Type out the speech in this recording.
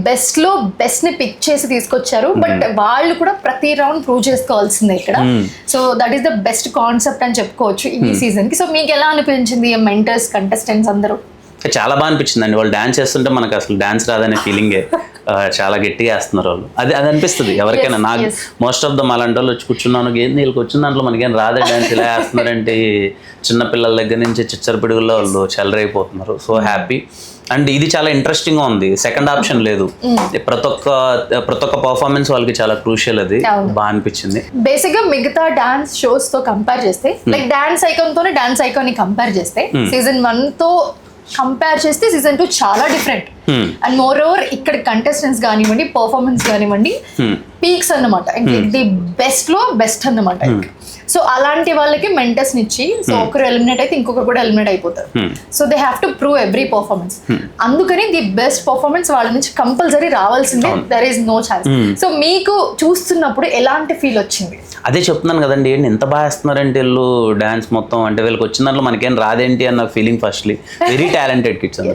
Best లో best ని pick చేసి తీసుకొచ్చారు. బట్ వాళ్ళు కూడా ప్రతి రౌండ్ ప్రూవ్ చేసుకోవాల్సిందే ఇక్కడ. So that is the best concept అని చెప్పుకోవచ్చు ఈ సీజన్ కి. సో మీకు ఎలా అనిపించింది మెంటర్స్ కంటెస్టెంట్స్ అందరూ? చాలా బాగా అనిపించింది అండి. వాళ్ళు డాన్స్ చేస్తుంటే మనకు అసలు డాన్స్ రాదనే ఫీలింగే. చాలా గట్టిగా వేస్తున్నారు వాళ్ళు. అది అనిపిస్తుంది ఎవరికైనా. నాకు మోస్ట్ ఆఫ్ దమ్ అలాంటి వాళ్ళు వచ్చి కూర్చున్నాను, వీళ్ళకి వచ్చిన దాంట్లో మనకేం రాదే డాన్స్, ఇలా వేస్తున్నారంటే చిన్నపిల్లల దగ్గర నుంచి చిచ్చరపిడుగుల్లో వాళ్ళు చెలరైపోతున్నారు. So happy. అండ్ ఇది చాలా ఇంట్రెస్టింగ్ గా ఉంది. సెకండ్ ఆప్షన్ లేదు. ప్రతి ఒక్క పర్ఫార్మెన్స్ వాళ్ళకి చాలా క్రూషియల్. అది బాగా అనిపించింది. బేసిక్ గా మిగతా డాన్స్ షోస్ తో కంపేర్ చేస్తే, లైక్ డాన్స్ ఐకాన్ తోనే డాన్స్ ఐకాన్ ని కంపేర్ చేస్తే, సీజన్ 1 తో కంపేర్ చేస్తే సీజన్ 2 చాలా డిఫరెంట్. అండ్ మోర్ ఓవర్ ఇక్కడ కంటెస్టెంట్స్ కానివ్వండి, పర్ఫార్మెన్స్ కానివ్వండి, పీక్స్ అన్నమాట. ది బెస్ట్ లో బెస్ట్ అన్నమాట. సో అలాంటి వాళ్ళకి మెంటర్స్ నిచ్చి, సో ఒకరు ఎలిమినేట్ అయితే ఇంకొకరు కూడా ఎలిమినేట్ అయిపోతారు. So they have to prove every performance. అందుకని ది బెస్ట్ పర్ఫార్మెన్స్ వాళ్ళ నుంచి కంపల్సరీ రావాల్సిందే. There is no chance. So మీకు చూస్తున్నప్పుడు ఎలాంటి ఫీల్ వచ్చింది? అదే చెప్తున్నాను కదండి, ఏంటి ఎంత బాగా వేస్తున్నారంటే వీళ్ళు డాన్స్ మొత్తం. అంటే వీళ్ళకి వచ్చిన దాంట్లో మనకేం రాదేంటి అన్న feeling. Firstly very talented kids అందరూ.